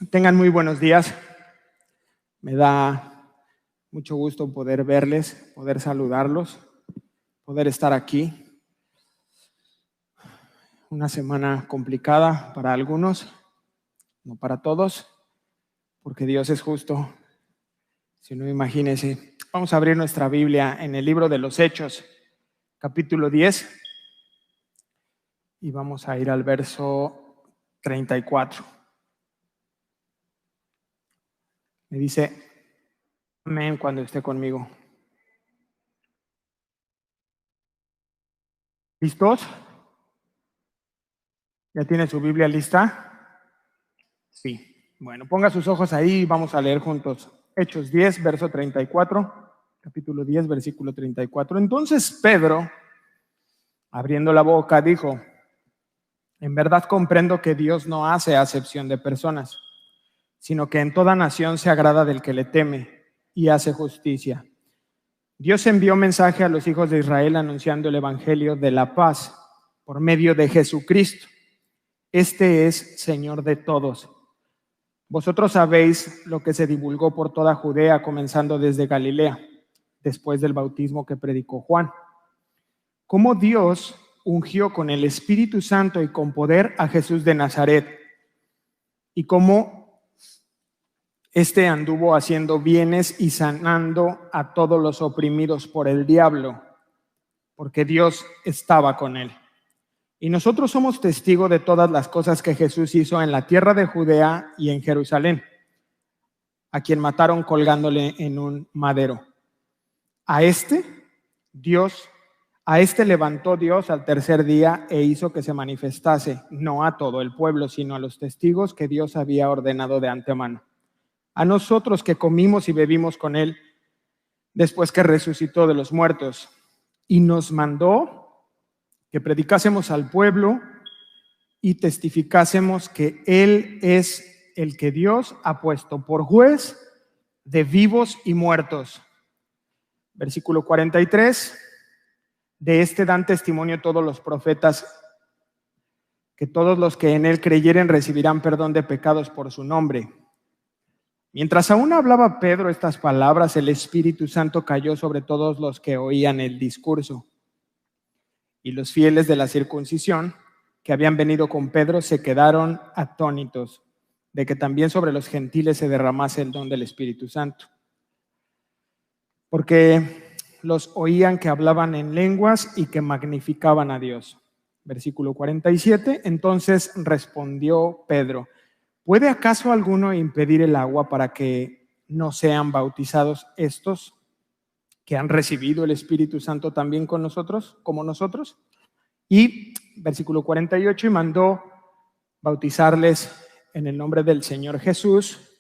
Tengan muy buenos días. Me da mucho gusto poder verles, poder saludarlos, poder estar aquí. Una semana complicada para algunos, no para todos, porque Dios es justo. Si no, imagínense. Vamos a abrir nuestra Biblia en el libro de los Hechos, capítulo 10, y vamos a ir al verso 34. Me dice amén cuando esté conmigo. ¿Listos? ¿Ya tiene su Biblia lista? Sí. Bueno, ponga sus ojos ahí y vamos a leer juntos. Hechos 10, verso 34, capítulo 10, versículo 34. Entonces Pedro, abriendo la boca, dijo: en verdad comprendo que Dios no hace acepción de personas, sino que en toda nación se agrada del que le teme y hace justicia. Dios envió mensaje a los hijos de Israel anunciando el evangelio de la paz por medio de Jesucristo. Este es Señor de todos. Vosotros sabéis lo que se divulgó por toda Judea, comenzando desde Galilea, después del bautismo que predicó Juan. Cómo Dios ungió con el Espíritu Santo y con poder a Jesús de Nazaret, y cómo éste anduvo haciendo bienes y sanando a todos los oprimidos por el diablo, porque Dios estaba con él. Y nosotros somos testigos de todas las cosas que Jesús hizo en la tierra de Judea y en Jerusalén, a quien mataron colgándole en un madero. A este levantó Dios al tercer día e hizo que se manifestase, no a todo el pueblo, sino a los testigos que Dios había ordenado de antemano. A nosotros que comimos y bebimos con él después que resucitó de los muertos, y nos mandó que predicásemos al pueblo y testificásemos que él es el que Dios ha puesto por juez de vivos y muertos. Versículo 43. De este dan testimonio todos los profetas, que todos los que en él creyeren recibirán perdón de pecados por su nombre. Mientras aún hablaba Pedro estas palabras, el Espíritu Santo cayó sobre todos los que oían el discurso. Y los fieles de la circuncisión que habían venido con Pedro se quedaron atónitos de que también sobre los gentiles se derramase el don del Espíritu Santo, porque los oían que hablaban en lenguas y que magnificaban a Dios. Versículo 47. Entonces respondió Pedro: ¿puede acaso alguno impedir el agua para que no sean bautizados estos que han recibido el Espíritu Santo también con nosotros, como nosotros? Y versículo 48, y mandó bautizarles en el nombre del Señor Jesús.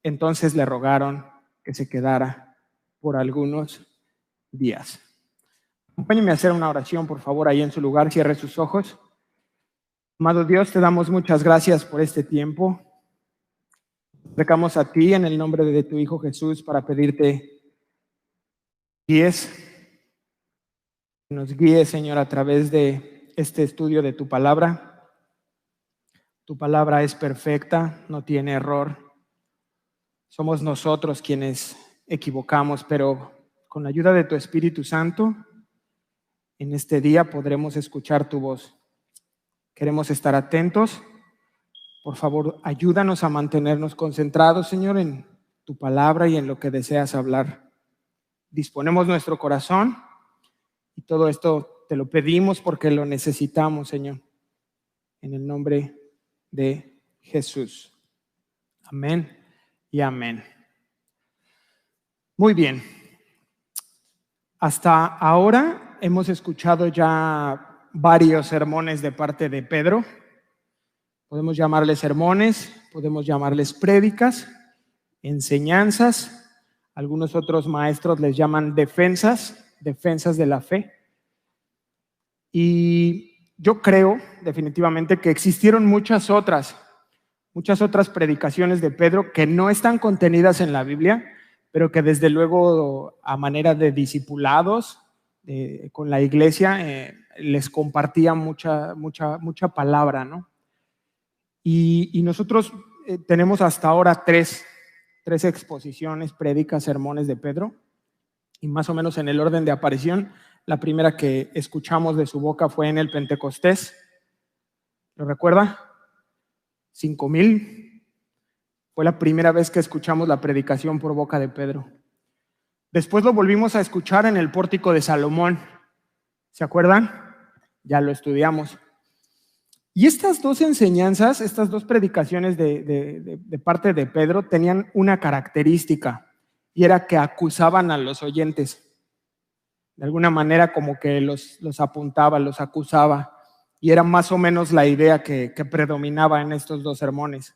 Entonces le rogaron que se quedara por algunos días. Acompáñenme a hacer una oración, por favor, ahí en su lugar. Cierre sus ojos. Amado Dios, te damos muchas gracias por este tiempo. Nos acercamos a ti en el nombre de tu Hijo Jesús para pedirte nos guíes, Señor, a través de este estudio de tu palabra. Tu palabra es perfecta, no tiene error. Somos nosotros quienes equivocamos, pero con la ayuda de tu Espíritu Santo, en este día podremos escuchar tu voz. Queremos estar atentos. Por favor, ayúdanos a mantenernos concentrados, Señor, en tu palabra y en lo que deseas hablar. Disponemos nuestro corazón y todo esto te lo pedimos porque lo necesitamos, Señor. En el nombre de Jesús. Amén y amén. Muy bien. Hasta ahora hemos escuchado ya varios sermones de parte de Pedro. Podemos llamarles sermones, podemos llamarles prédicas, enseñanzas. Algunos otros maestros les llaman defensas de la fe. Y yo creo definitivamente que existieron muchas otras predicaciones de Pedro que no están contenidas en la Biblia, pero que desde luego a manera de discipulados con la iglesia les compartía mucha palabra, ¿no? Y nosotros tenemos hasta ahora tres exposiciones, prédicas, sermones de Pedro, y más o menos en el orden de aparición. La primera que escuchamos de su boca fue en el Pentecostés. ¿Lo recuerda? 5,000. Fue la primera vez que escuchamos la predicación por boca de Pedro. Después lo volvimos a escuchar en el Pórtico de Salomón. ¿Se acuerdan? Ya lo estudiamos. Y estas dos enseñanzas, estas dos predicaciones de parte de Pedro tenían una característica, y era que acusaban a los oyentes. De alguna manera como que los apuntaba, los acusaba, y era más o menos la idea que predominaba en estos dos sermones.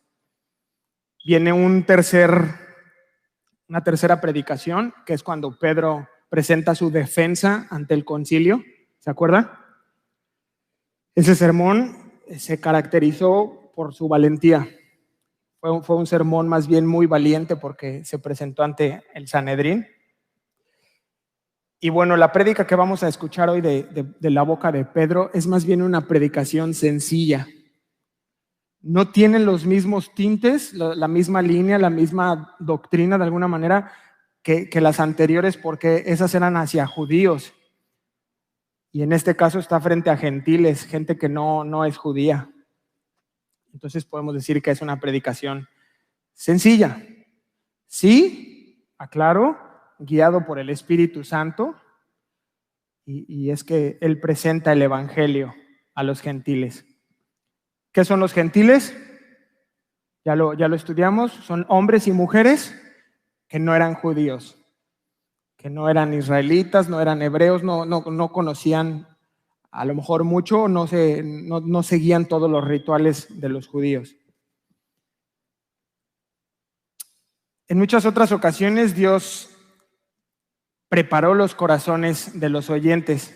Viene una tercera predicación, que es cuando Pedro presenta su defensa ante el concilio. ¿Se acuerdan? Ese sermón se caracterizó por su valentía. Fue un sermón más bien muy valiente porque se presentó ante el Sanedrín. Y bueno, la prédica que vamos a escuchar hoy de la boca de Pedro es más bien una predicación sencilla. No tiene los mismos tintes, la misma línea, la misma doctrina de alguna manera que las anteriores, porque esas eran hacia judíos. Y en este caso está frente a gentiles, gente que no es judía. Entonces podemos decir que es una predicación sencilla. Sí, aclaro, guiado por el Espíritu Santo, y es que Él presenta el Evangelio a los gentiles. ¿Qué son los gentiles? Ya lo estudiamos. Son hombres y mujeres que no eran judíos, que no eran israelitas, no eran hebreos, no conocían a lo mejor mucho, no seguían todos los rituales de los judíos. En muchas otras ocasiones Dios preparó los corazones de los oyentes,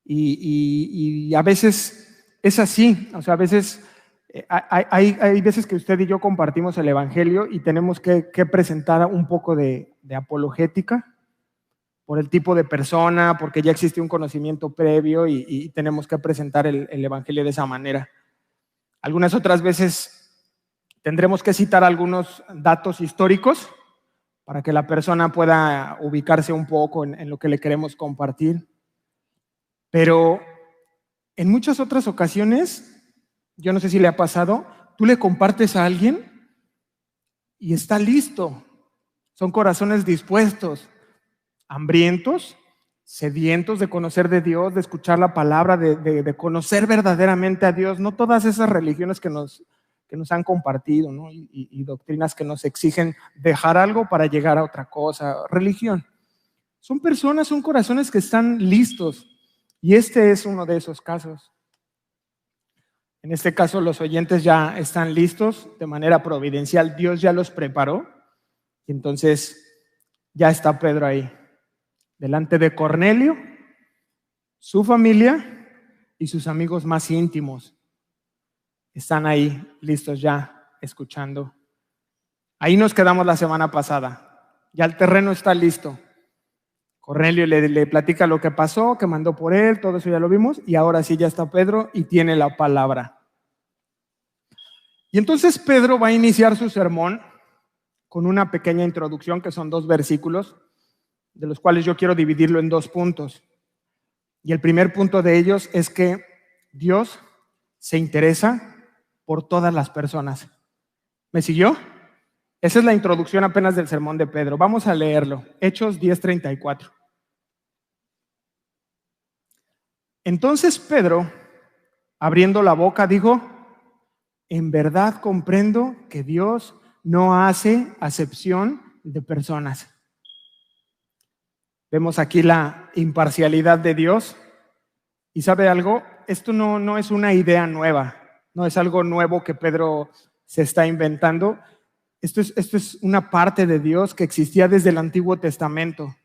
y a veces es así. O sea, a veces hay veces que usted y yo compartimos el Evangelio y tenemos que presentar un poco de apologética por el tipo de persona, porque ya existe un conocimiento previo, y tenemos que presentar el Evangelio de esa manera. Algunas otras veces tendremos que citar algunos datos históricos para que la persona pueda ubicarse un poco en lo que le queremos compartir. Pero en muchas otras ocasiones, yo no sé si le ha pasado, tú le compartes a alguien y está listo. Son corazones dispuestos, hambrientos, sedientos de conocer de Dios, de escuchar la palabra, de conocer verdaderamente a Dios. No todas esas religiones que nos han compartido, ¿no? y doctrinas que nos exigen dejar algo para llegar a otra cosa. Religión. Son personas, son corazones que están listos, y este es uno de esos casos. En este caso, los oyentes ya están listos de manera providencial. Dios ya los preparó, y entonces ya está Pedro ahí, delante de Cornelio, su familia y sus amigos más íntimos. Están ahí listos ya, escuchando. Ahí nos quedamos la semana pasada. Ya el terreno está listo. Cornelio le platica lo que pasó, que mandó por él, todo eso ya lo vimos, y ahora sí ya está Pedro y tiene la palabra. Y entonces Pedro va a iniciar su sermón con una pequeña introducción, que son 2 versículos, de los cuales yo quiero dividirlo en 2 puntos. Y el primer punto de ellos es que Dios se interesa por todas las personas. ¿Me siguió? Esa es la introducción apenas del sermón de Pedro. Vamos a leerlo. Hechos 10:34. Entonces Pedro, abriendo la boca, dijo: en verdad comprendo que Dios no hace acepción de personas. Vemos aquí la imparcialidad de Dios. ¿Y sabe algo? Esto no es una idea nueva, no es algo nuevo que Pedro se está inventando. Esto es una parte de Dios que existía desde el Antiguo Testamento.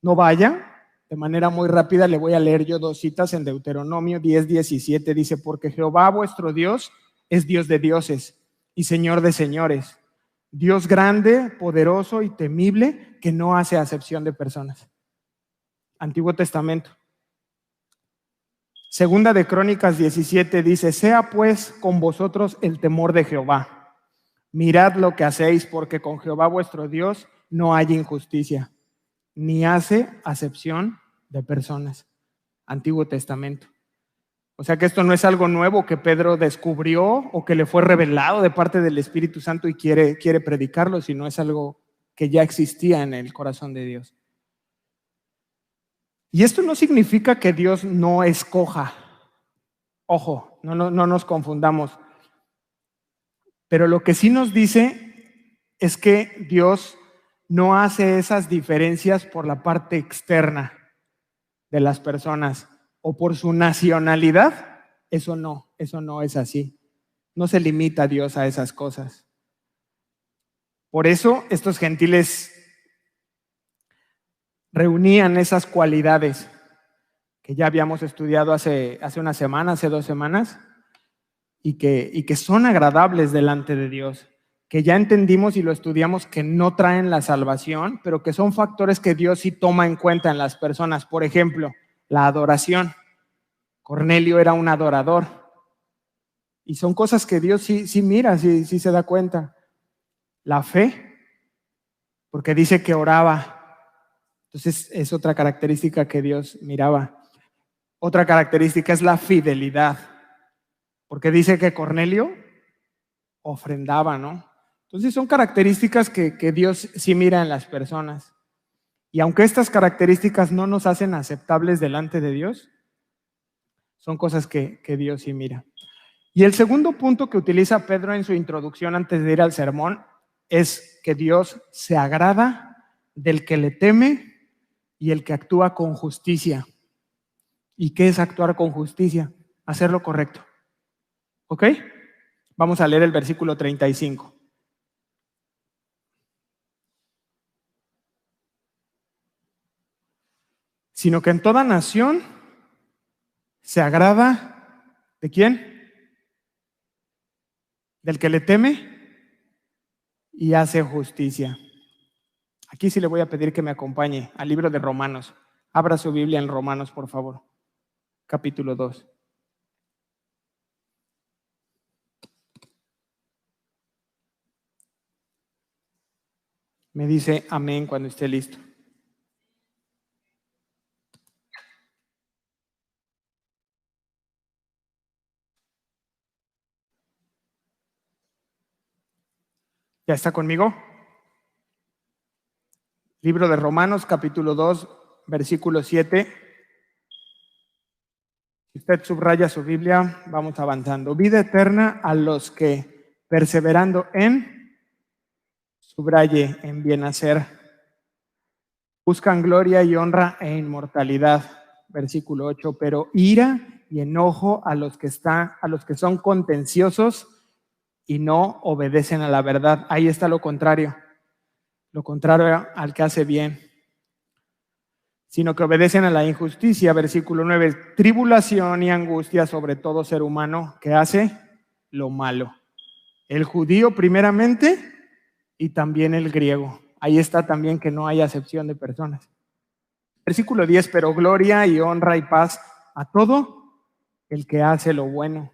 No vaya, de manera muy rápida le voy a leer yo 2 citas en Deuteronomio 10:17. Dice: porque Jehová vuestro Dios es Dios de dioses y Señor de señores, Dios grande, poderoso y temible, que no hace acepción de personas. Antiguo Testamento. Segunda de Crónicas 17 dice: sea pues con vosotros el temor de Jehová. Mirad lo que hacéis, porque con Jehová vuestro Dios no hay injusticia, ni hace acepción de personas. Antiguo Testamento. O sea que esto no es algo nuevo que Pedro descubrió o que le fue revelado de parte del Espíritu Santo y quiere predicarlo, sino es algo que ya existía en el corazón de Dios. Y esto no significa que Dios no escoja. Ojo, no nos confundamos. Pero lo que sí nos dice es que Dios no hace esas diferencias por la parte externa de las personas o por su nacionalidad. Eso no es así. No se limita a Dios a esas cosas. Por eso estos gentiles reunían esas cualidades que ya habíamos estudiado hace una semana, hace 2 semanas, y que son agradables delante de Dios, que ya entendimos y lo estudiamos que no traen la salvación, pero que son factores que Dios sí toma en cuenta en las personas. Por ejemplo, la adoración. Cornelio era un adorador. Y son cosas que Dios sí mira, sí se da cuenta. La fe, porque dice que oraba. Entonces es otra característica que Dios miraba. Otra característica es la fidelidad, porque dice que Cornelio ofrendaba, ¿no? Entonces son características que Dios sí mira en las personas. Y aunque estas características no nos hacen aceptables delante de Dios, son cosas que Dios sí mira. Y el segundo punto que utiliza Pedro en su introducción antes de ir al sermón es que Dios se agrada del que le teme y el que actúa con justicia. ¿Y qué es actuar con justicia? Hacer lo correcto. ¿Ok? Vamos a leer el versículo 35. Sino que en toda nación se agrada ¿de quién? Del que le teme y hace justicia. Aquí sí le voy a pedir que me acompañe al libro de Romanos. Abra su Biblia en Romanos, por favor. Capítulo 2. Me dice amén cuando esté listo. ¿Ya está conmigo? Libro de Romanos, capítulo 2, versículo 7. Si usted subraya su Biblia, vamos avanzando. Vida eterna a los que, perseverando subraye, en bien hacer, buscan gloria y honra e inmortalidad. Versículo 8. Pero ira y enojo a los que son contenciosos y no obedecen a la verdad. Ahí está lo contrario al que hace bien, sino que obedecen a la injusticia. Versículo 9, tribulación y angustia sobre todo ser humano que hace lo malo. El judío primeramente y también el griego. Ahí está también que no hay acepción de personas. Versículo 10, pero gloria y honra y paz a todo el que hace lo bueno.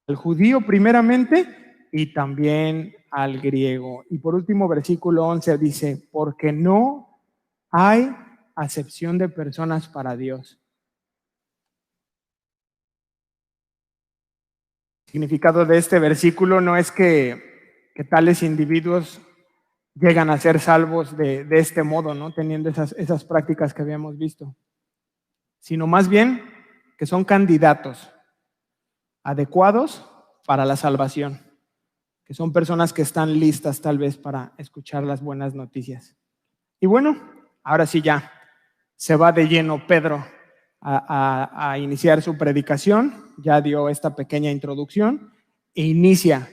Al judío primeramente y también al griego. Y por último, versículo 11 dice, porque no hay acepción de personas para Dios. El significado de este versículo no es que tales individuos llegan a ser salvos de este modo, ¿no? Teniendo esas prácticas que habíamos visto, sino más bien que son candidatos adecuados para la salvación, que son personas que están listas tal vez para escuchar las buenas noticias. Y bueno, ahora sí ya se va de lleno Pedro a iniciar su predicación. Ya dio esta pequeña introducción e inicia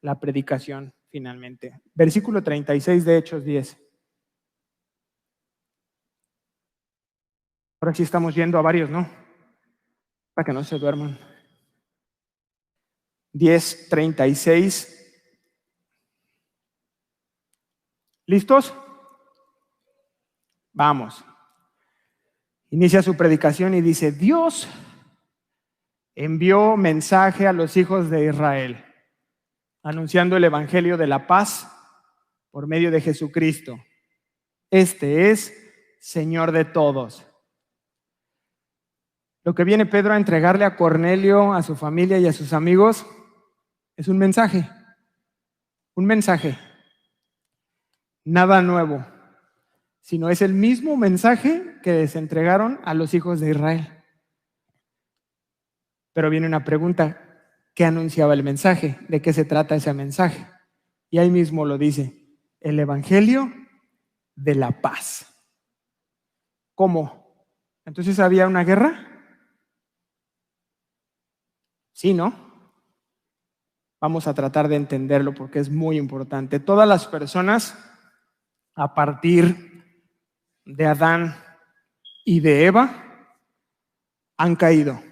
la predicación finalmente. Versículo 36 de Hechos 10. Ahora sí estamos yendo a varios, ¿no? Para que no se duerman. 10:36. ¿Listos? Vamos. Inicia su predicación y dice, Dios envió mensaje a los hijos de Israel, anunciando el evangelio de la paz por medio de Jesucristo. Este es Señor de todos. Lo que viene Pedro a entregarle a Cornelio, a su familia y a sus amigos es un mensaje. Un mensaje. Nada nuevo, sino es el mismo mensaje que les entregaron a los hijos de Israel. Pero viene una pregunta: ¿qué anunciaba el mensaje? ¿De qué se trata ese mensaje? Y ahí mismo lo dice: el evangelio de la paz. ¿Cómo? ¿Entonces había una guerra? Sí, ¿no? Vamos a tratar de entenderlo porque es muy importante. Todas las personas, a partir de Adán y de Eva, han caído.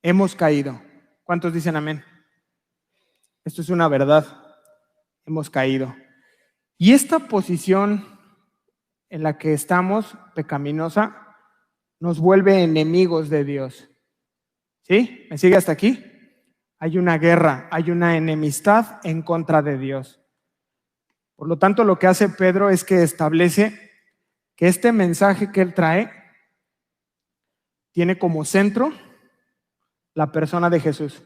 Hemos caído. ¿Cuántos dicen amén? Esto es una verdad. Hemos caído. Y esta posición en la que estamos, pecaminosa, nos vuelve enemigos de Dios. ¿Sí? ¿Me sigue hasta aquí? Hay una guerra, hay una enemistad en contra de Dios. Por lo tanto, lo que hace Pedro es que establece que este mensaje que él trae tiene como centro la persona de Jesús.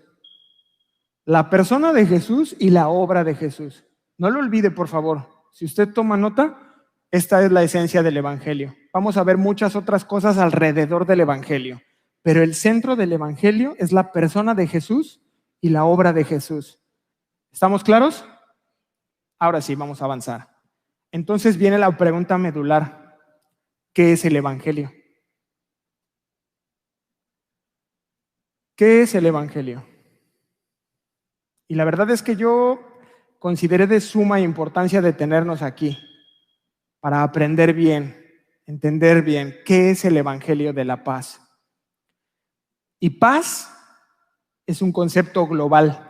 La persona de Jesús y la obra de Jesús. No lo olvide, por favor. Si usted toma nota, esta es la esencia del evangelio. Vamos a ver muchas otras cosas alrededor del evangelio, pero el centro del evangelio es la persona de Jesús y la obra de Jesús. ¿Estamos claros? Ahora sí, vamos a avanzar. Entonces viene la pregunta medular: ¿qué es el evangelio? ¿Qué es el evangelio? Y la verdad es que yo consideré de suma importancia detenernos aquí para aprender bien, entender bien qué es el evangelio de la paz. Y paz es un concepto global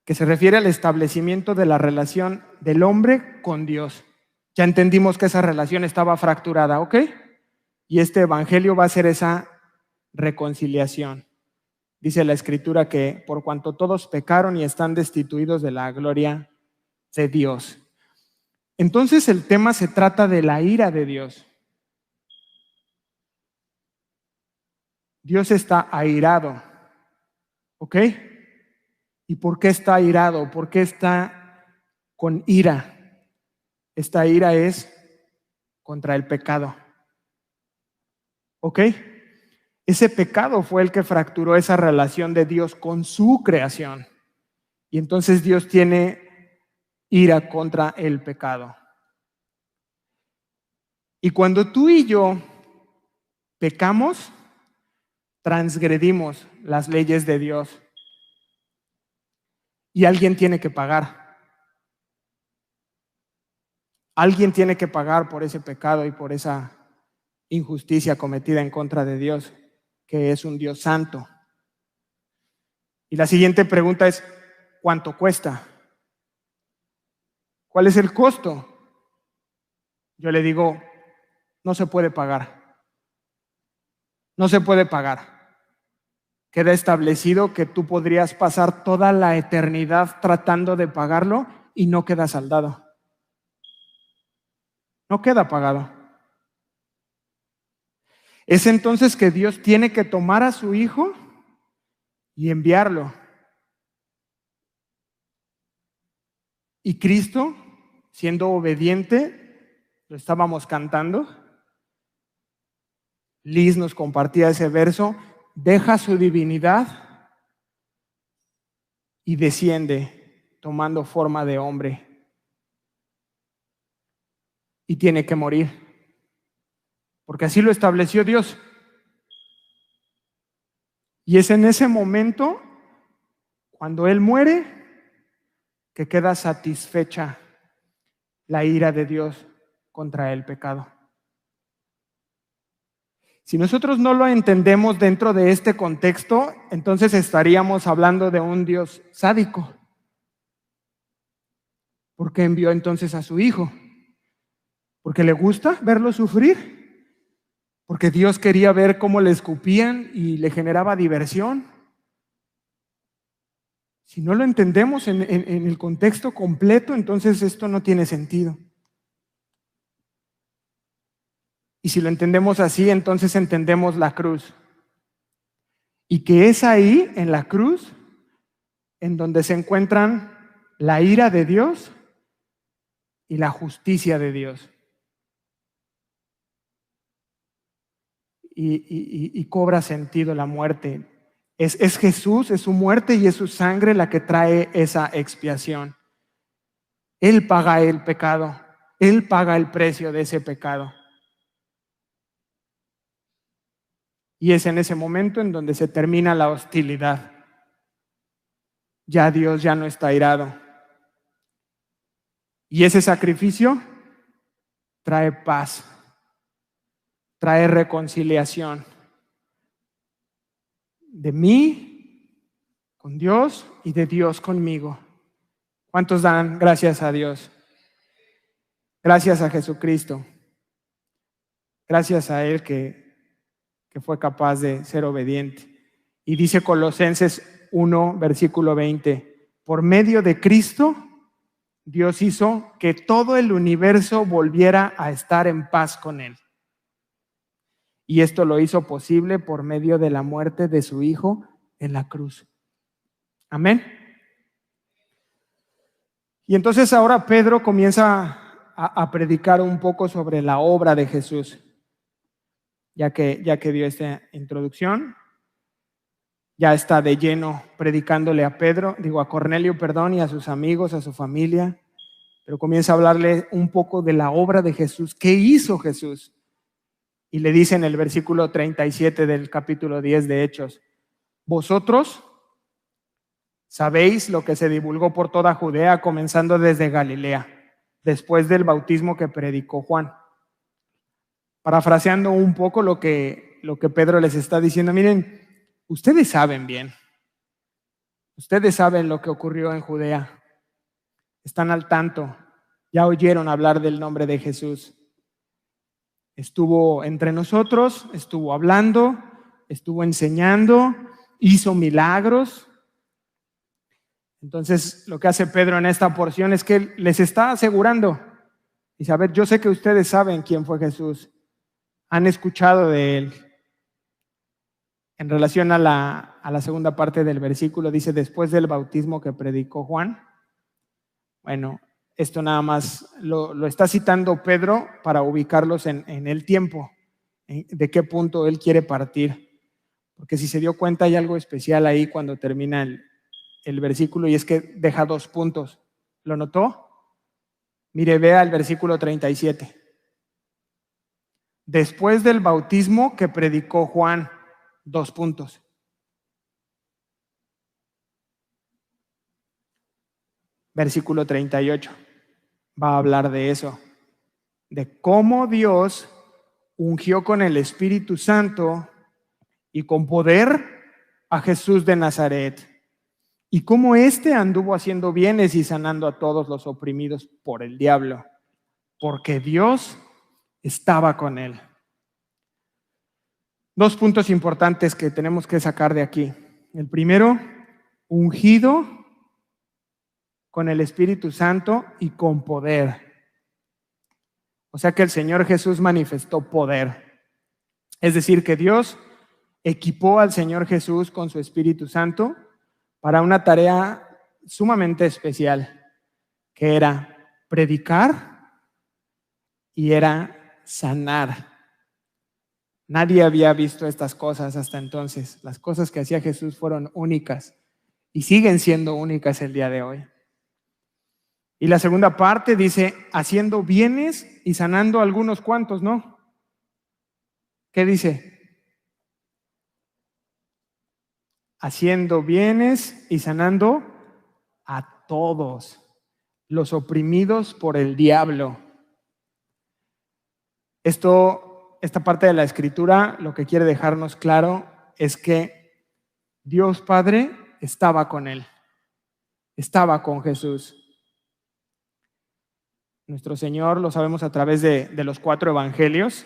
que se refiere al establecimiento de la relación del hombre con Dios. Ya entendimos que esa relación estaba fracturada, ¿ok? Y este evangelio va a ser esa reconciliación. Dice la Escritura que por cuanto todos pecaron y están destituidos de la gloria de Dios. Entonces el tema se trata de la ira de Dios. Dios está airado, ¿ok? ¿Y por qué está airado? ¿Por qué está con ira? Esta ira es contra el pecado, ¿ok? Ese pecado fue el que fracturó esa relación de Dios con su creación. Y entonces Dios tiene ira contra el pecado. Y cuando tú y yo pecamos, transgredimos las leyes de Dios. Y alguien tiene que pagar. Alguien tiene que pagar por ese pecado y por esa injusticia cometida en contra de Dios, que es un Dios santo. Y la siguiente pregunta es: ¿cuánto cuesta? ¿Cuál es el costo? Yo le digo: no se puede pagar. No se puede pagar. Queda establecido que tú podrías pasar toda la eternidad tratando de pagarlo y no queda saldado. No queda pagado. Es entonces que Dios tiene que tomar a su Hijo y enviarlo. Y Cristo, siendo obediente, lo estábamos cantando. Liz nos compartía ese verso: deja su divinidad y desciende tomando forma de hombre. Y tiene que morir, porque así lo estableció Dios. Y es en ese momento, cuando Él muere, que queda satisfecha la ira de Dios contra el pecado. Si nosotros no lo entendemos dentro de este contexto, entonces estaríamos hablando de un Dios sádico. ¿Por qué envió entonces a su Hijo? ¿Porque le gusta verlo sufrir? porque Dios quería ver cómo le escupían y le generaba diversión. Si no lo entendemos en el contexto completo, entonces esto no tiene sentido. Y si lo entendemos así, entonces entendemos la cruz. Y que es ahí, en la cruz, en donde se encuentran la ira de Dios y la justicia de Dios. Y cobra sentido la muerte. Es Jesús, es su muerte y es su sangre la que trae esa expiación. Él paga el pecado, Él paga el precio de ese pecado. Y es en ese momento en donde se termina la hostilidad. Ya Dios ya no está airado. Y ese sacrificio trae paz, trae reconciliación de mí con Dios y de Dios conmigo. ¿Cuántos dan gracias a Dios? Gracias a Jesucristo. Gracias a Él que fue capaz de ser obediente. Y dice Colosenses 1, versículo 20, por medio de Cristo, Dios hizo que todo el universo volviera a estar en paz con Él. Y esto lo hizo posible por medio de la muerte de su Hijo en la cruz. Amén. Y entonces ahora Pedro comienza a predicar un poco sobre la obra de Jesús, ya que dio esta introducción. Ya está de lleno predicándole a Cornelio, y a sus amigos, a su familia, pero comienza a hablarle un poco de la obra de Jesús. ¿Qué hizo Jesús? Y le dice en el versículo 37 del capítulo 10 de Hechos, vosotros sabéis lo que se divulgó por toda Judea, comenzando desde Galilea, después del bautismo que predicó Juan. Parafraseando un poco lo que Pedro les está diciendo, miren, ustedes saben bien, ustedes saben lo que ocurrió en Judea, están al tanto, ya oyeron hablar del nombre de Jesús. Estuvo entre nosotros, estuvo hablando, estuvo enseñando, hizo milagros. Entonces, lo que hace Pedro en esta porción es que les está asegurando, dice, a ver, yo sé que ustedes saben quién fue Jesús, han escuchado de él. En relación a la segunda parte del versículo, dice, después del bautismo que predicó Juan. Bueno, esto nada más lo está citando Pedro para ubicarlos en el tiempo, de qué punto él quiere partir. Porque si se dio cuenta hay algo especial ahí cuando termina el versículo, y es que deja 2 puntos. ¿Lo notó? Mire, vea el versículo 37. Después del bautismo que predicó Juan, 2 puntos. Versículo 38. Va a hablar de eso, de cómo Dios ungió con el Espíritu Santo y con poder a Jesús de Nazaret, y cómo éste anduvo haciendo bienes y sanando a todos los oprimidos por el diablo, porque Dios estaba con él. 2 puntos importantes que tenemos que sacar de aquí. El primero, ungido con el Espíritu Santo y con poder. O sea que el Señor Jesús manifestó poder. Es decir, que Dios equipó al Señor Jesús con su Espíritu Santo para una tarea sumamente especial, que era predicar y era sanar. Nadie había visto estas cosas hasta entonces. Las cosas que hacía Jesús fueron únicas y siguen siendo únicas el día de hoy. Y la segunda parte dice, haciendo bienes y sanando a algunos cuantos, ¿no? ¿Qué dice? Haciendo bienes y sanando a todos los oprimidos por el diablo. Esta parte de la escritura lo que quiere dejarnos claro es que Dios Padre estaba con él, estaba con Jesús. Nuestro Señor, lo sabemos a través de los 4 evangelios,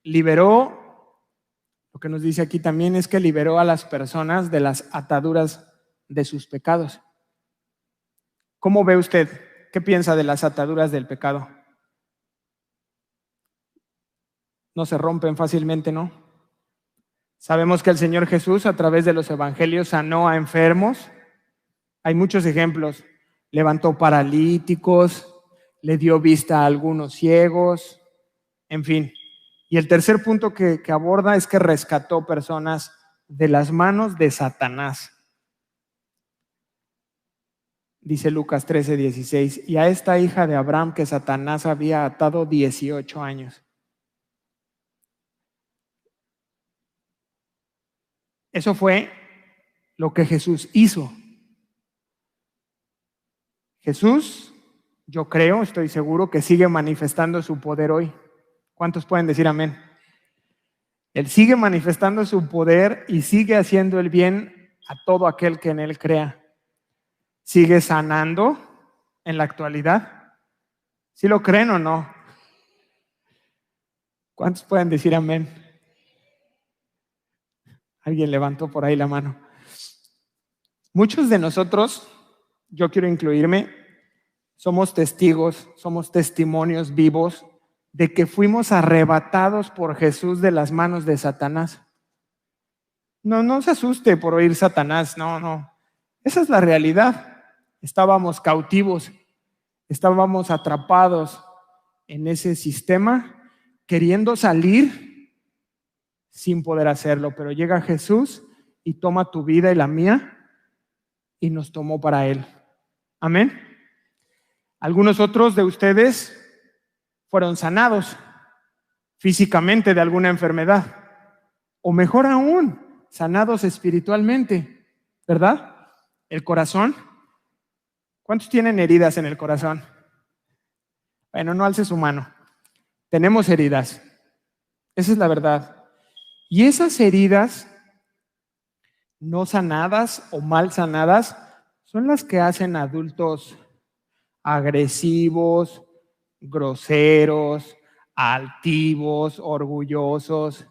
liberó Lo que nos dice aquí también es que liberó a las personas de las ataduras de sus pecados. ¿Cómo ve usted? ¿Qué piensa de las ataduras del pecado? No se rompen fácilmente, ¿no? Sabemos que el Señor Jesús a través de los evangelios sanó a enfermos. Hay muchos ejemplos. Levantó paralíticos, le dio vista a algunos ciegos, en fin. Y el tercer punto que aborda es que rescató personas de las manos de Satanás. Dice Lucas 13:16, y a esta hija de Abraham que Satanás había atado 18 años. Eso fue lo que Jesús hizo. Jesús, yo creo, estoy seguro que sigue manifestando su poder hoy. ¿Cuántos pueden decir amén? Él sigue manifestando su poder y sigue haciendo el bien a todo aquel que en él crea. Sigue sanando en la actualidad. ¿Sí lo creen o no? ¿Cuántos pueden decir amén? Alguien levantó por ahí la mano. Muchos de nosotros, yo quiero incluirme, somos testigos, somos testimonios vivos de que fuimos arrebatados por Jesús de las manos de Satanás. No se asuste por oír Satanás, no. Esa es la realidad. Estábamos cautivos, estábamos atrapados en ese sistema, queriendo salir sin poder hacerlo, pero llega Jesús y toma tu vida y la mía y nos tomó para Él. Amén. Algunos otros de ustedes fueron sanados físicamente de alguna enfermedad, o mejor aún, sanados espiritualmente, ¿verdad? El corazón. ¿Cuántos tienen heridas en el corazón? Bueno, no alce su mano. Tenemos heridas. Esa es la verdad. Y esas heridas no sanadas o mal sanadas son las que hacen adultos agresivos, groseros, altivos, orgullosos.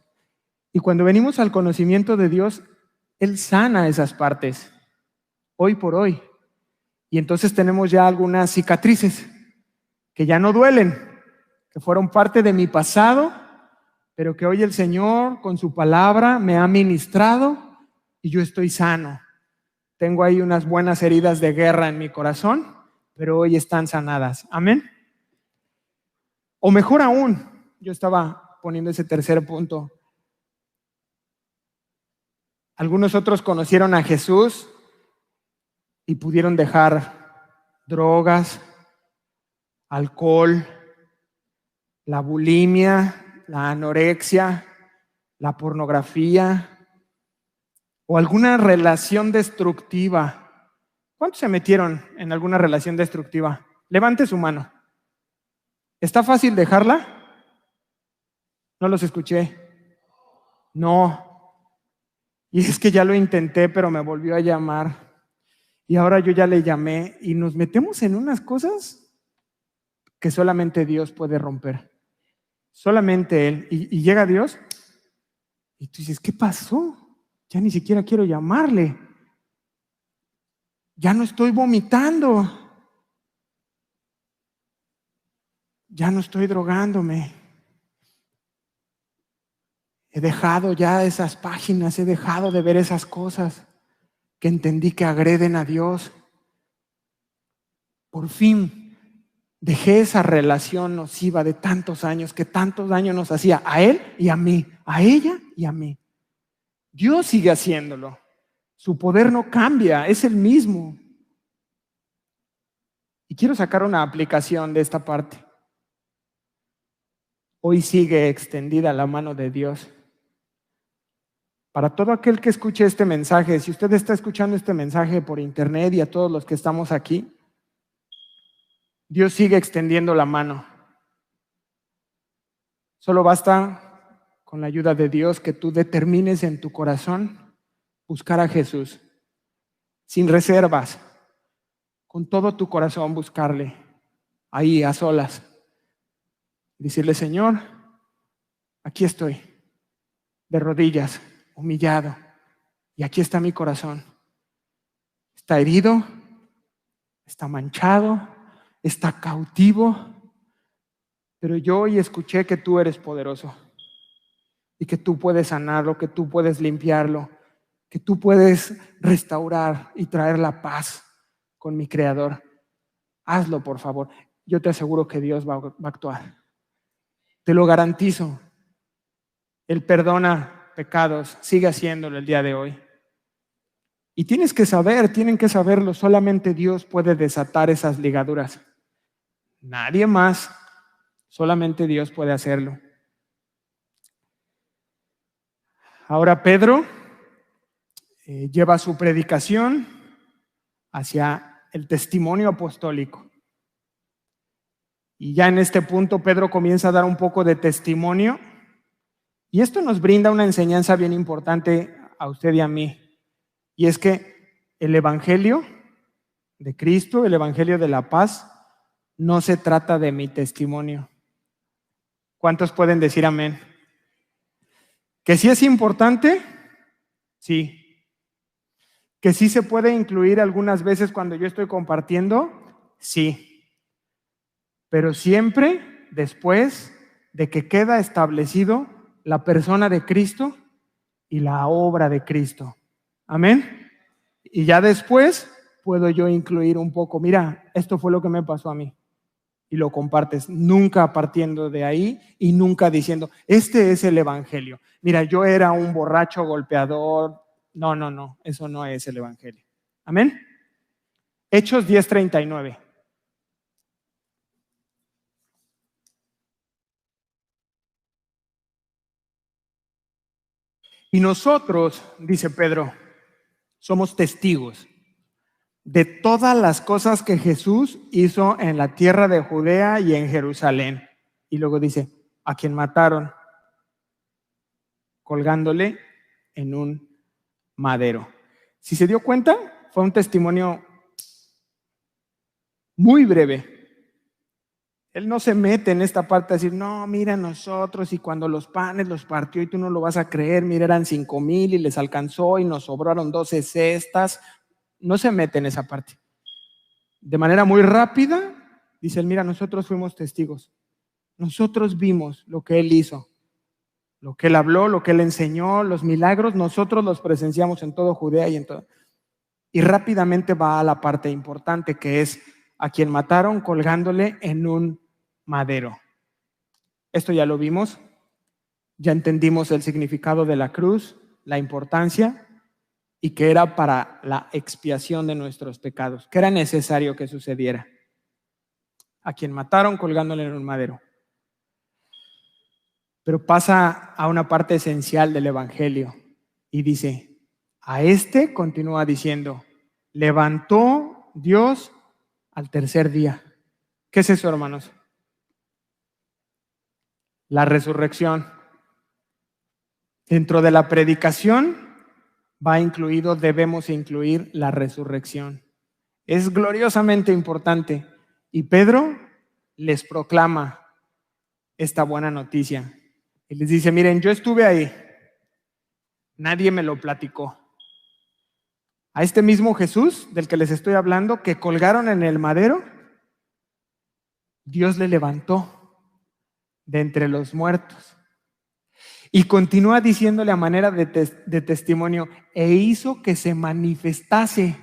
Y cuando venimos al conocimiento de Dios, Él sana esas partes, hoy por hoy. Y entonces tenemos ya algunas cicatrices que ya no duelen, que fueron parte de mi pasado, pero que hoy el Señor con su palabra me ha ministrado y yo estoy sano. Tengo ahí unas buenas heridas de guerra en mi corazón, pero hoy están sanadas. Amén. O mejor aún, yo estaba poniendo ese tercer punto. Algunos otros conocieron a Jesús y pudieron dejar drogas, alcohol, la bulimia, la anorexia, la pornografía o alguna relación destructiva. ¿Cuántos se metieron en alguna relación destructiva? Levante su mano. ¿Está fácil dejarla? No los escuché. No. Y es que ya lo intenté, pero me volvió a llamar. Y ahora yo ya le llamé y nos metemos en unas cosas que solamente Dios puede romper. Solamente Él. Y llega Dios y tú dices, ¿qué pasó? Ya ni siquiera quiero llamarle. Ya no estoy vomitando. Ya no estoy drogándome. He dejado ya esas páginas, he dejado de ver esas cosas que entendí que agreden a Dios. Por fin dejé esa relación nociva de tantos años, que tantos daños nos hacía a él y a mí, a ella y a mí. Dios sigue haciéndolo. Su poder no cambia, es el mismo. Y quiero sacar una aplicación de esta parte. Hoy sigue extendida la mano de Dios. Para todo aquel que escuche este mensaje, si usted está escuchando este mensaje por internet y a todos los que estamos aquí, Dios sigue extendiendo la mano. Solo basta, con la ayuda de Dios, que tú determines en tu corazón buscar a Jesús, sin reservas, con todo tu corazón buscarle, ahí a solas. Decirle, Señor, aquí estoy. de rodillas, humillado. Y aquí está mi corazón. Está herido, está manchado, está cautivo. Pero yo hoy escuché que tú eres poderoso y que tú puedes sanarlo, que tú puedes limpiarlo, que tú puedes restaurar y traer la paz con mi Creador. Hazlo, por favor. Yo te aseguro que Dios va a actuar. Te lo garantizo. Él perdona pecados, sigue haciéndolo el día de hoy. Y tienen que saberlo, solamente Dios puede desatar esas ligaduras. Nadie más, solamente Dios puede hacerlo. Ahora Pedro lleva su predicación hacia el testimonio apostólico. Y ya en este punto Pedro comienza a dar un poco de testimonio. Y esto nos brinda una enseñanza bien importante a usted y a mí. Y es que el Evangelio de Cristo, el Evangelio de la paz, no se trata de mi testimonio. ¿Cuántos pueden decir amén? ¿Que sí es importante? Sí. ¿Que sí se puede incluir algunas veces cuando yo estoy compartiendo? Sí. Pero siempre después de que queda establecido la persona de Cristo y la obra de Cristo. Amén. Y ya después puedo yo incluir un poco, mira, esto fue lo que me pasó a mí. Y lo compartes, nunca partiendo de ahí y nunca diciendo, este es el Evangelio. Mira, yo era un borracho golpeador. No, eso no es el Evangelio. Amén. Hechos 10:39. Y nosotros, dice Pedro, somos testigos de todas las cosas que Jesús hizo en la tierra de Judea y en Jerusalén. Y luego dice, a quien mataron colgándole en un madero. Si se dio cuenta, fue un testimonio muy breve. Él no se mete en esta parte a decir, no, mira nosotros y cuando los panes los partió y tú no lo vas a creer, mira eran 5,000 y les alcanzó y nos sobraron 12 cestas. No se mete en esa parte. De manera muy rápida, dice él, mira, nosotros fuimos testigos. Nosotros vimos lo que él hizo, lo que él habló, lo que él enseñó, los milagros, nosotros los presenciamos en todo Judea y en todo. Y rápidamente va a la parte importante que es a quien mataron colgándole en un madero. Esto ya lo vimos, ya entendimos el significado de la cruz, la importancia y que era para la expiación de nuestros pecados, que era necesario que sucediera. A quien mataron colgándole en un madero. Pero pasa a una parte esencial del Evangelio y dice, a este continúa diciendo, levantó Dios al tercer día. ¿Qué es eso, hermanos? La resurrección. Dentro de la predicación va incluido, debemos incluir la resurrección. Es gloriosamente importante. Y Pedro les proclama esta buena noticia. Y les dice, miren, yo estuve ahí. Nadie me lo platicó. A este mismo Jesús del que les estoy hablando, que colgaron en el madero, Dios le levantó de entre los muertos. Y continúa diciéndole a manera de testimonio, e hizo que se manifestase.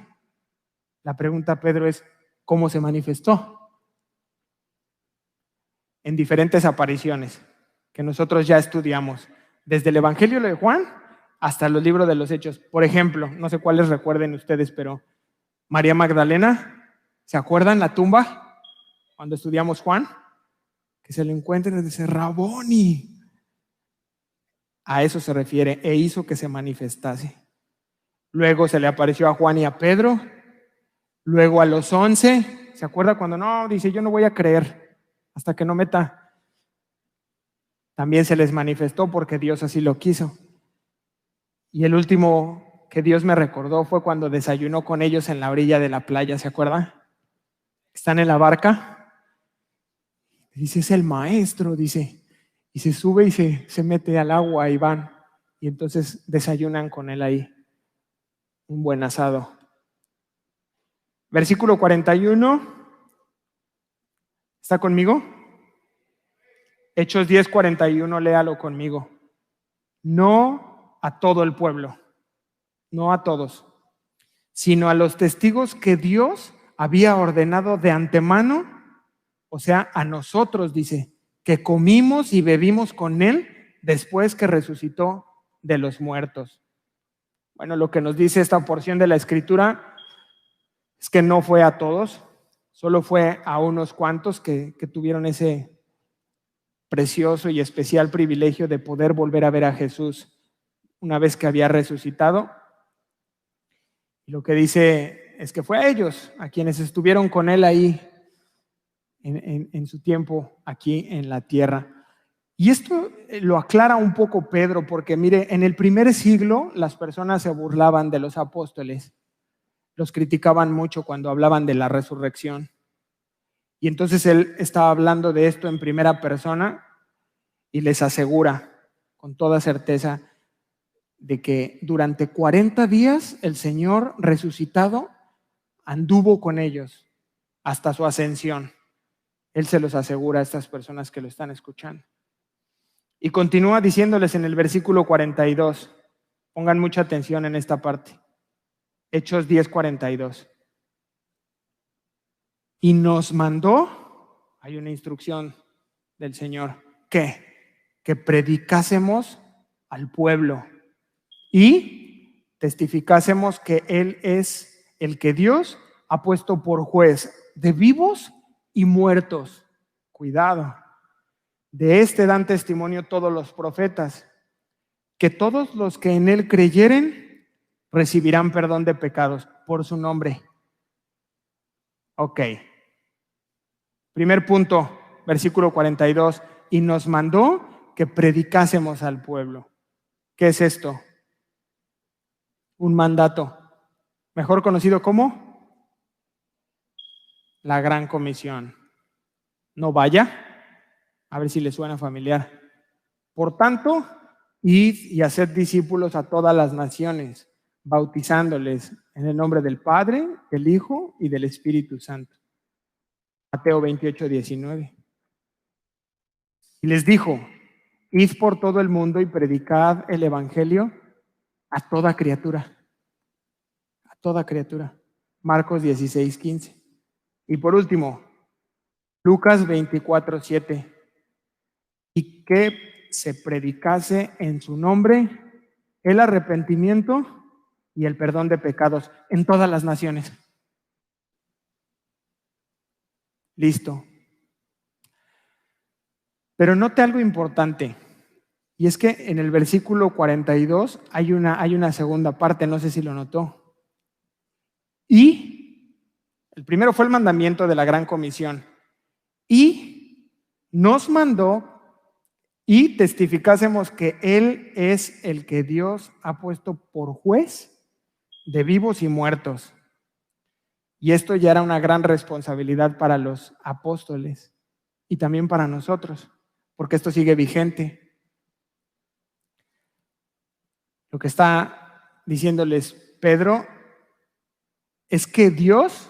La pregunta, Pedro, es, ¿cómo se manifestó? En diferentes apariciones que nosotros ya estudiamos, desde el Evangelio de Juan hasta los libros de los Hechos. Por ejemplo, no sé cuáles recuerden ustedes, pero María Magdalena, ¿se acuerdan la tumba cuando estudiamos Juan? Que se le encuentra y dice, Raboni. A eso se refiere, e hizo que se manifestase. Luego se le apareció a Juan y a Pedro. Luego a los 11, ¿se acuerda cuando no? Dice, yo no voy a creer hasta que no meta. También se les manifestó porque Dios así lo quiso. Y el último que Dios me recordó fue cuando desayunó con ellos en la orilla de la playa, ¿se acuerda? Están en la barca. Dice, es el maestro, dice. Y se sube y se mete al agua y van. y entonces desayunan con él ahí, un buen asado. Versículo 41, ¿está conmigo? Hechos 10:41, léalo conmigo. No a todo el pueblo, no a todos, sino a los testigos que Dios había ordenado de antemano, o sea, a nosotros, dice, que comimos y bebimos con él después que resucitó de los muertos. Bueno, lo que nos dice esta porción de la Escritura es que no fue a todos, solo fue a unos cuantos que tuvieron ese precioso y especial privilegio de poder volver a ver a Jesús una vez que había resucitado. Y lo que dice es que fue a ellos, a quienes estuvieron con él ahí en su tiempo aquí en la tierra. Y esto lo aclara un poco Pedro, porque mire, en el primer siglo las personas se burlaban de los apóstoles, los criticaban mucho cuando hablaban de la resurrección. Y entonces él estaba hablando de esto en primera persona y les asegura con toda certeza de que durante 40 días el Señor resucitado anduvo con ellos hasta su ascensión. Él se los asegura a estas personas que lo están escuchando. Y continúa diciéndoles en el versículo 42, pongan mucha atención en esta parte, Hechos 10:42. Y nos mandó, hay una instrucción del Señor, que predicásemos al pueblo y testificásemos que Él es el que Dios ha puesto por juez de vivos y muertos. Cuidado. De este dan testimonio todos los profetas, que todos los que en él creyeren recibirán perdón de pecados por su nombre. Ok. Primer punto, versículo 42. Y nos mandó que predicásemos al pueblo. ¿Qué es esto? Un mandato, mejor conocido como la Gran Comisión. No vaya. A ver si le suena familiar. Por tanto, id y haced discípulos a todas las naciones, bautizándoles en el nombre del Padre, del Hijo y del Espíritu Santo. Mateo 28:19. Y les dijo, id por todo el mundo y predicad el Evangelio a toda criatura. A toda criatura. Marcos 16:15. Y por último, Lucas 24:7. Y que se predicase en su nombre el arrepentimiento y el perdón de pecados en todas las naciones. Listo. Pero note algo importante, y es que en el versículo 42 hay una segunda parte, no sé si lo notó. Y el primero fue el mandamiento de la Gran Comisión. Y nos mandó y testificásemos que Él es el que Dios ha puesto por juez de vivos y muertos. Y esto ya era una gran responsabilidad para los apóstoles y también para nosotros, porque esto sigue vigente. Lo que está diciéndoles Pedro es que Dios,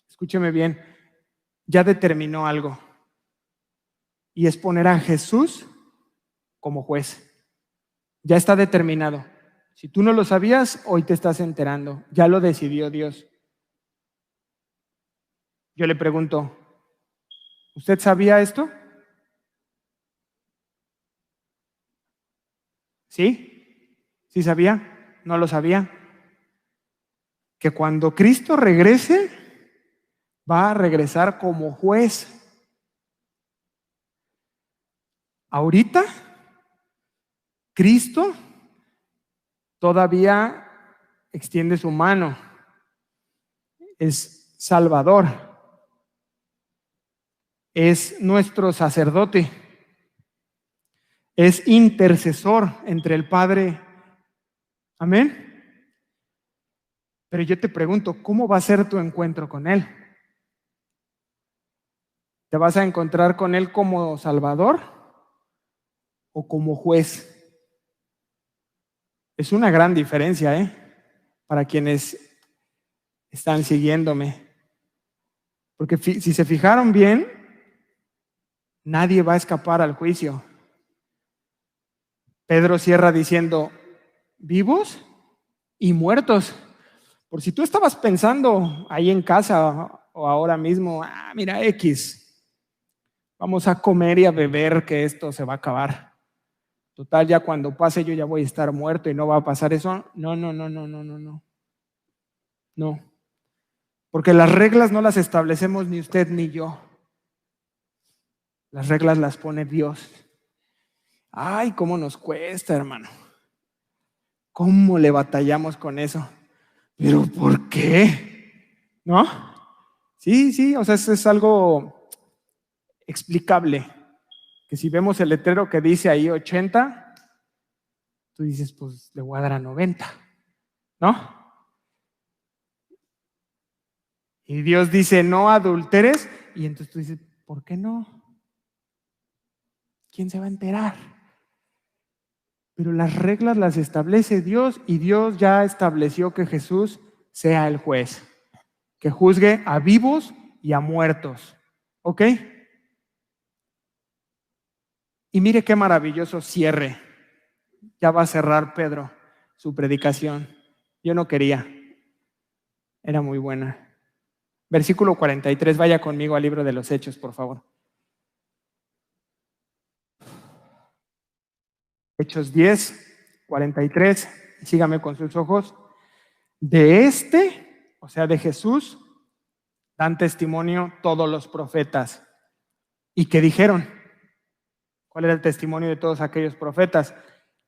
escúcheme bien, ya determinó algo, y es poner a Jesús como juez. Ya está determinado. Si tú no lo sabías, hoy te estás enterando. Ya lo decidió Dios. Yo le pregunto, ¿usted sabía esto? ¿Sí? ¿Sí sabía? ¿No lo sabía? Que cuando Cristo regrese, va a regresar como juez. Ahorita, Cristo todavía extiende su mano. Es Salvador. Es nuestro sacerdote. Es intercesor entre el Padre. Amén. Pero yo te pregunto, ¿cómo va a ser tu encuentro con Él? ¿Te vas a encontrar con Él como Salvador o como juez? Es una gran diferencia, para quienes están siguiéndome. Porque si se fijaron bien, nadie va a escapar al juicio. Pedro cierra diciendo, vivos y muertos. Por si tú estabas pensando ahí en casa o ahora mismo, mira, vamos a comer y a beber que esto se va a acabar. Total, ya cuando pase yo ya voy a estar muerto y no va a pasar eso. No, no, no, no, no, no, no. No. Porque las reglas no las establecemos ni usted ni yo. Las reglas las pone Dios. Ay, cómo nos cuesta, hermano. ¿Cómo le batallamos con eso? ¿Pero por qué? ¿No? Sí, o sea, eso es algo explicable. Que si vemos el letrero que dice ahí 80, tú dices, pues le voy a dar a 90, ¿no? Y Dios dice, no adulteres, y entonces tú dices, ¿por qué no? ¿Quién se va a enterar? Pero las reglas las establece Dios y Dios ya estableció que Jesús sea el juez, que juzgue a vivos y a muertos. ¿Ok? Y mire qué maravilloso cierre. Ya va a cerrar Pedro su predicación. Yo no quería. Era muy buena. Versículo 43, vaya conmigo al libro de los Hechos, por favor. Hechos 10, 43, sígame con sus ojos. De o sea, de Jesús, dan testimonio todos los profetas. ¿Y qué dijeron? ¿Cuál era el testimonio de todos aquellos profetas?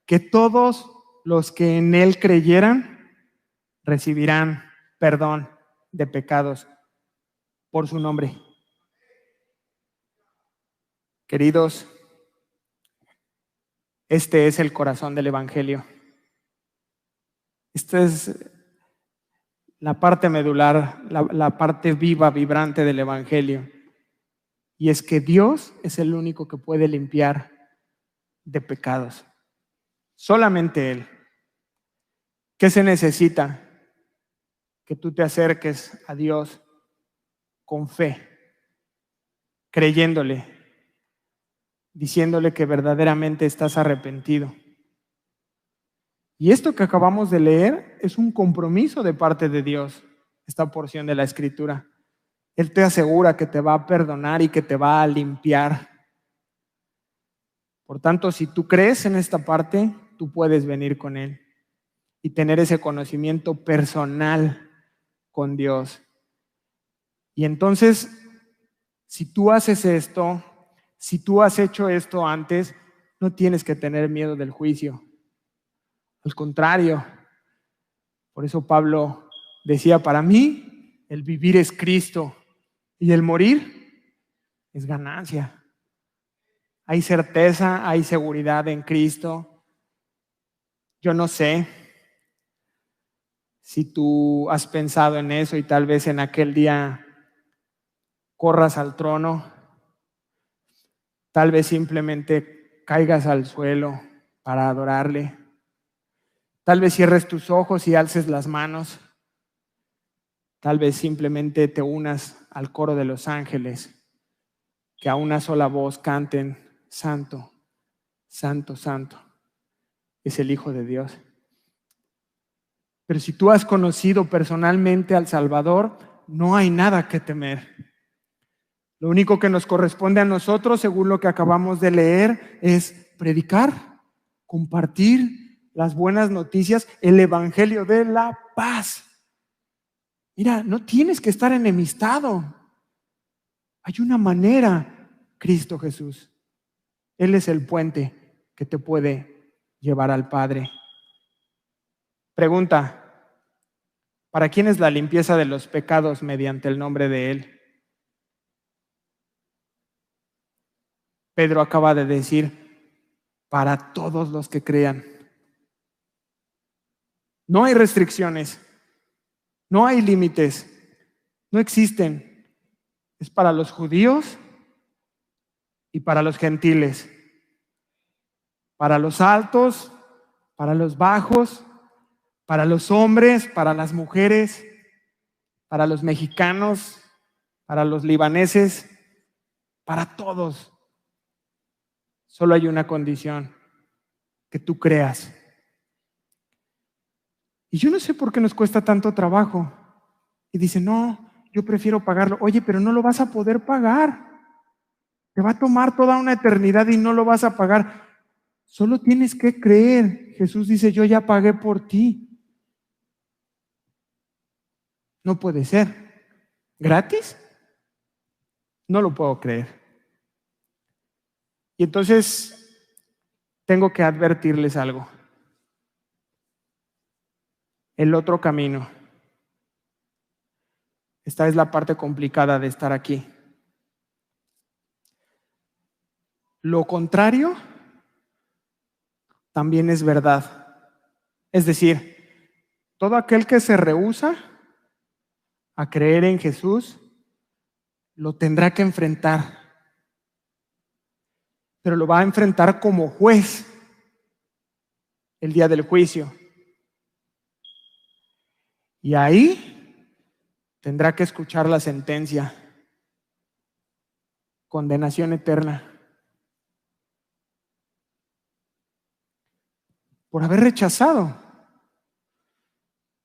Que todos los que en él creyeran recibirán perdón de pecados por su nombre. Queridos, este es el corazón del Evangelio. Esta es la parte medular, la parte viva, vibrante del Evangelio. Y es que Dios es el único que puede limpiar de pecados. Solamente Él. ¿Qué se necesita? Que tú te acerques a Dios con fe, creyéndole, diciéndole que verdaderamente estás arrepentido. Y esto que acabamos de leer es un compromiso de parte de Dios, esta porción de la Escritura. Él te asegura que te va a perdonar y que te va a limpiar. Por tanto, si tú crees en esta parte, tú puedes venir con Él y tener ese conocimiento personal con Dios. Y entonces, si tú haces esto, si tú has hecho esto antes, no tienes que tener miedo del juicio. Al contrario, por eso Pablo decía, para mí el vivir es Cristo y el morir es ganancia. Hay certeza, hay seguridad en Cristo. Yo no sé si tú has pensado en eso y tal vez en aquel día corras al trono, tal vez simplemente caigas al suelo para adorarle, tal vez cierres tus ojos y alces las manos, tal vez simplemente te unas al coro de los ángeles, que a una sola voz canten, Santo, Santo, Santo, es el Hijo de Dios. Pero si tú has conocido personalmente al Salvador, no hay nada que temer. Lo único que nos corresponde a nosotros, según lo que acabamos de leer, es predicar, compartir las buenas noticias, el evangelio de la paz. Mira, no tienes que estar enemistado. Hay una manera, Cristo Jesús. Él es el puente que te puede llevar al Padre. Pregunta, ¿para quién es la limpieza de los pecados mediante el nombre de Él? Pedro acaba de decir, para todos los que crean. No hay restricciones, no hay límites, no existen. Es para los judíos y para los gentiles, para los altos para los bajos, para los hombres, para las mujeres, para los mexicanos, para los libaneses, para todos. Solo hay una condición: que tú creas. Y yo no sé por qué nos cuesta tanto trabajo. Y dice, no, yo prefiero pagarlo. Oye, pero no lo vas a poder pagar. Te va a tomar toda una eternidad y no lo vas a pagar. Solo tienes que creer. Jesús dice, yo ya pagué por ti. No puede ser. ¿Gratis? No lo puedo creer. Y entonces tengo que advertirles algo. El otro camino. Esta es la parte complicada de estar aquí. Lo contrario también es verdad. Es decir, todo aquel que se rehúsa a creer en Jesús lo tendrá que enfrentar. Pero lo va a enfrentar como juez el día del juicio. Y ahí tendrá que escuchar la sentencia: condenación eterna. Por haber rechazado.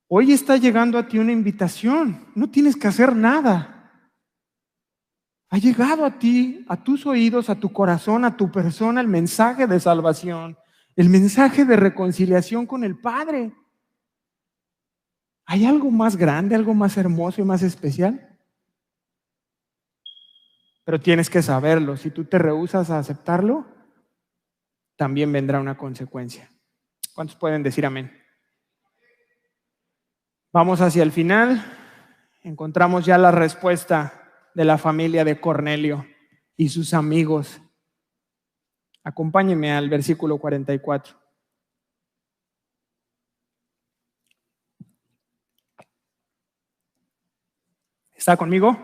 Hoy está llegando a ti una invitación. No tienes que hacer nada. Ha llegado a ti, a tus oídos, a tu corazón, a tu persona, el mensaje de salvación, el mensaje de reconciliación con el Padre. ¿Hay algo más grande, algo más hermoso y más especial? Pero tienes que saberlo. Si tú te rehusas a aceptarlo, también vendrá una consecuencia. ¿Cuántos pueden decir amén? Vamos hacia el final. Encontramos ya la respuesta de la familia de Cornelio y sus amigos. Acompáñenme al versículo 44. ¿Está conmigo?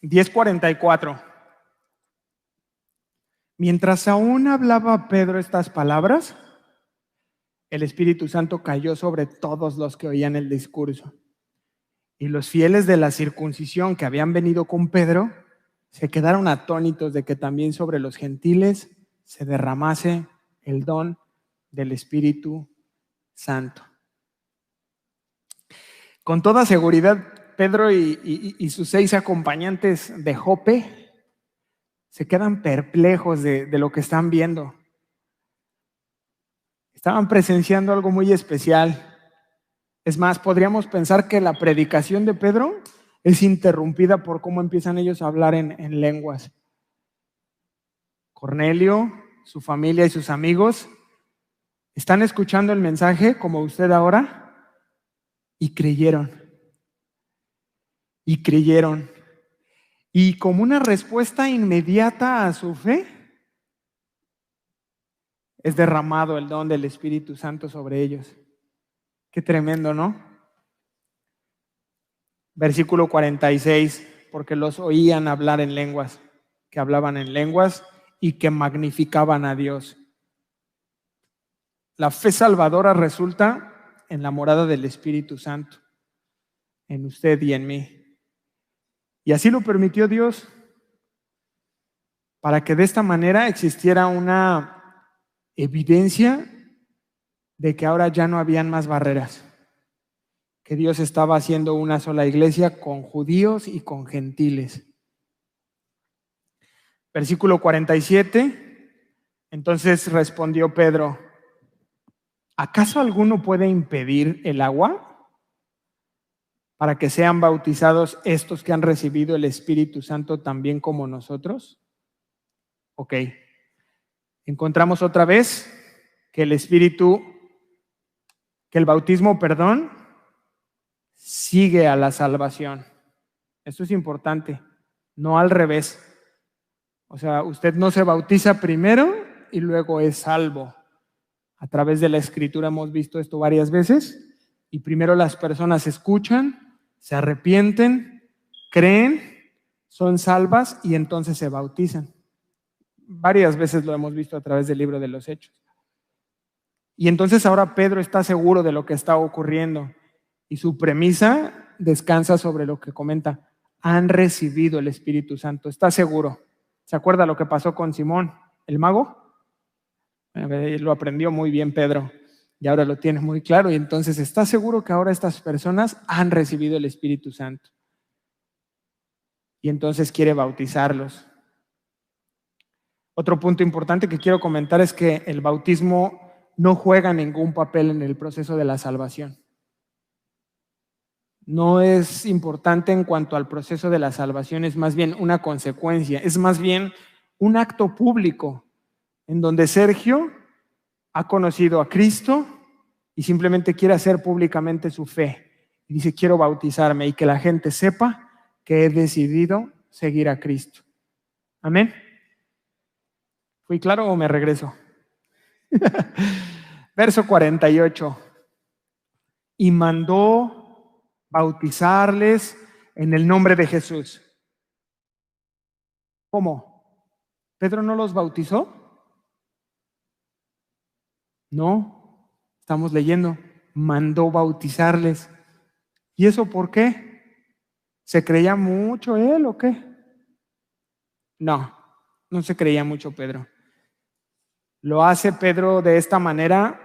10:44. Mientras aún hablaba Pedro estas palabras, el Espíritu Santo cayó sobre todos los que oían el discurso. Y los fieles de la circuncisión que habían venido con Pedro se quedaron atónitos de que también sobre los gentiles se derramase el don del Espíritu Santo. Con toda seguridad, Pedro y sus 6 acompañantes de Jope se quedan perplejos de lo que están viendo. Estaban presenciando algo muy especial. Es más, podríamos pensar que la predicación de Pedro es interrumpida por cómo empiezan ellos a hablar en lenguas. Cornelio, su familia y sus amigos están escuchando el mensaje como usted ahora y creyeron. Y creyeron. Y como una respuesta inmediata a su fe, es derramado el don del Espíritu Santo sobre ellos. Qué tremendo, ¿no? Versículo 46, porque los oían hablar en lenguas, que hablaban en lenguas y que magnificaban a Dios. La fe salvadora resulta en la morada del Espíritu Santo, en usted y en mí. Y así lo permitió Dios, para que de esta manera existiera una evidencia de que ahora ya no habían más barreras, que Dios estaba haciendo una sola iglesia con judíos y con gentiles. Versículo 47, entonces respondió Pedro: ¿acaso alguno puede impedir el agua para que sean bautizados estos que han recibido el Espíritu Santo también como nosotros? Ok. Encontramos otra vez que el bautismo, sigue a la salvación. Esto es importante, no al revés. O sea, usted no se bautiza primero y luego es salvo. A través de la Escritura hemos visto esto varias veces. Y primero las personas escuchan, se arrepienten, creen, son salvas y entonces se bautizan. Varias veces lo hemos visto a través del libro de los Hechos. Y entonces ahora Pedro está seguro de lo que está ocurriendo y su premisa descansa sobre lo que comenta. Han recibido el Espíritu Santo, está seguro. ¿Se acuerda lo que pasó con Simón, el mago? Lo aprendió muy bien Pedro y ahora lo tiene muy claro y entonces está seguro que ahora estas personas han recibido el Espíritu Santo y entonces quiere bautizarlos. Otro punto importante que quiero comentar es que el bautismo no juega ningún papel en el proceso de la salvación. No es importante en cuanto al proceso de la salvación, es más bien una consecuencia, es más bien un acto público en donde Sergio ha conocido a Cristo y simplemente quiere hacer públicamente su fe. Y dice, quiero bautizarme y que la gente sepa que he decidido seguir a Cristo. Amén. ¿Fui claro o me regreso? Verso 48. Y mandó bautizarles en el nombre de Jesús. ¿Cómo? ¿Pedro no los bautizó? No, estamos leyendo. Mandó bautizarles. ¿Y eso por qué? ¿Se creía mucho él o qué? No, no se creía mucho Pedro. Lo hace Pedro de esta manera,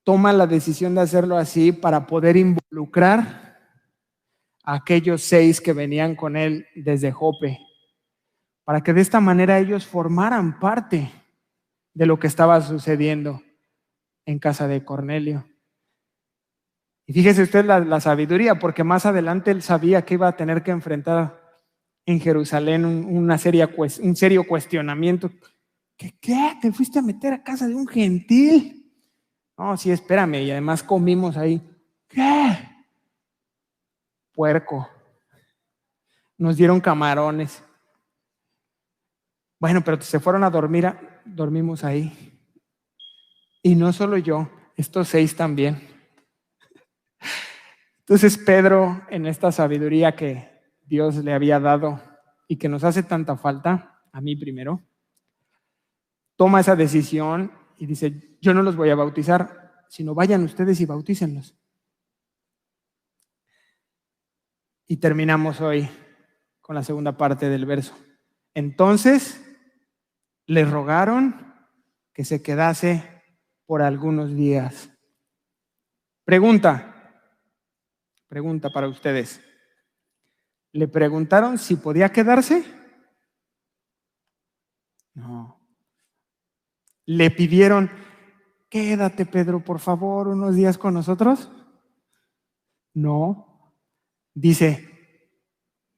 toma la decisión de hacerlo así para poder involucrar a aquellos 6 que venían con él desde Jope, para que de esta manera ellos formaran parte de lo que estaba sucediendo en casa de Cornelio. Y fíjese usted la sabiduría, porque más adelante él sabía que iba a tener que enfrentar en Jerusalén un serio cuestionamiento. ¿Qué? ¿Te fuiste a meter a casa de un gentil? No, sí, espérame, y además comimos ahí. ¿Qué? Puerco. Nos dieron camarones. Bueno, pero se fueron a dormir, dormimos ahí. Y no solo yo, estos 6 también. Entonces Pedro, en esta sabiduría que Dios le había dado y que nos hace tanta falta, a mí primero, toma esa decisión y dice, yo no los voy a bautizar, sino vayan ustedes y bautícenlos. Y terminamos hoy con la segunda parte del verso. Entonces le rogaron que se quedase por algunos días. Pregunta para ustedes. ¿Le preguntaron si podía quedarse? No. ¿Le pidieron, quédate Pedro, por favor, unos días con nosotros? No. Dice,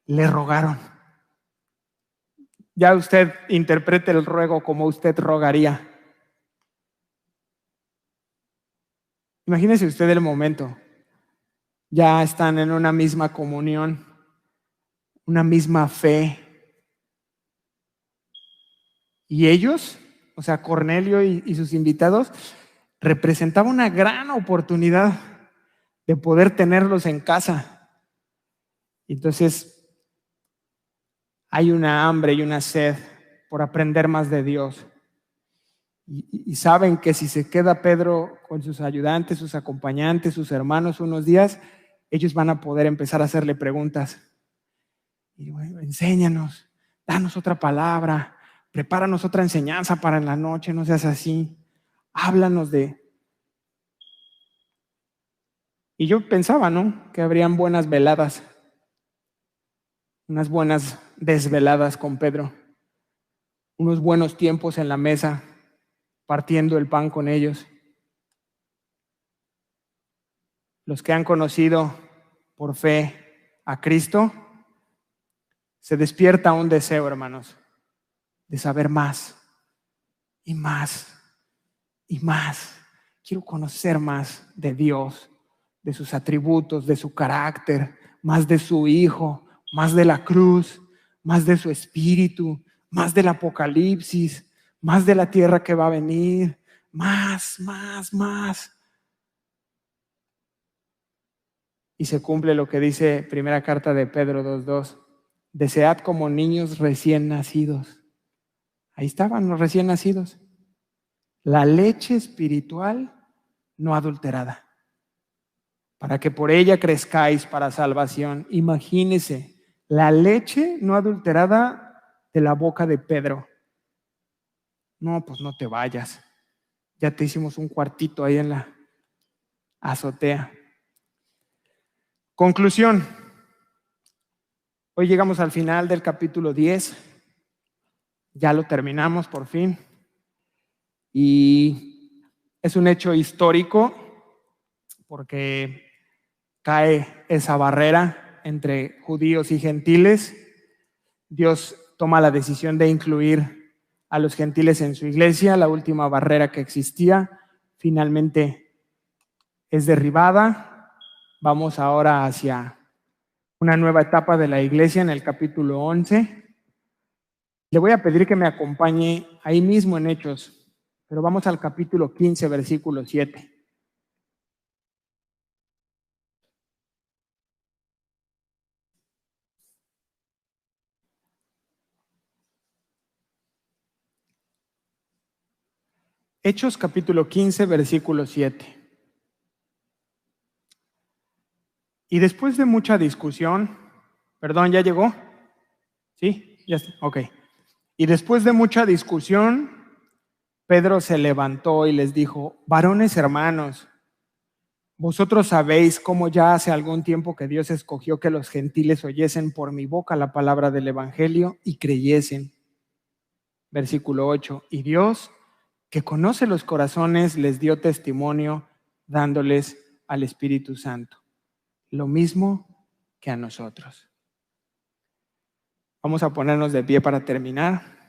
le rogaron. Ya usted interprete el ruego como usted rogaría. Imagínese usted el momento. Ya están en una misma comunión, una misma fe. Y ellos, o sea, Cornelio y sus invitados, representaban una gran oportunidad de poder tenerlos en casa. Entonces, hay una hambre y una sed por aprender más de Dios. Y saben que si se queda Pedro con sus ayudantes, sus acompañantes, sus hermanos unos días, ellos van a poder empezar a hacerle preguntas. Y bueno, enséñanos, danos otra palabra, prepáranos otra enseñanza para en la noche, no seas así. Háblanos de... Y yo pensaba, ¿no? Que habrían buenas veladas, unas buenas desveladas con Pedro, unos buenos tiempos en la mesa, partiendo el pan con ellos. Los que han conocido por fe a Cristo, se despierta un deseo, hermanos, de saber más y más y más. Quiero conocer más de Dios, de sus atributos, de su carácter, más de su Hijo, más de la cruz, más de su espíritu, más del Apocalipsis, más de la tierra que va a venir, más. Y se cumple lo que dice primera carta de Pedro 2:2. Desead como niños recién nacidos. Ahí estaban los recién nacidos. la leche espiritual no adulterada, para que por ella crezcáis para salvación. Imagínese, la leche no adulterada de la boca de Pedro. No, pues no te vayas. Ya te hicimos un cuartito ahí en la azotea. Conclusión. Hoy llegamos al final del capítulo 10. Ya lo terminamos por fin. Y es un hecho histórico porque cae esa barrera entre judíos y gentiles. Dios toma la decisión de incluir a los gentiles en su iglesia. La última barrera que existía finalmente es derribada. Vamos ahora hacia una nueva etapa de la iglesia en el capítulo 11. Le voy a pedir que me acompañe ahí mismo en Hechos, pero vamos al capítulo 15, versículo 7. Hechos capítulo 15, versículo 7. Y después de mucha discusión, perdón, ¿ya llegó? ¿Sí? Ya está, ok. Y después de mucha discusión, Pedro se levantó y les dijo: varones hermanos, vosotros sabéis cómo ya hace algún tiempo que Dios escogió que los gentiles oyesen por mi boca la palabra del evangelio y creyesen. Versículo 8. Y Dios, que conoce los corazones, les dio testimonio dándoles al Espíritu Santo, lo mismo que a nosotros. Vamos a ponernos de pie para terminar.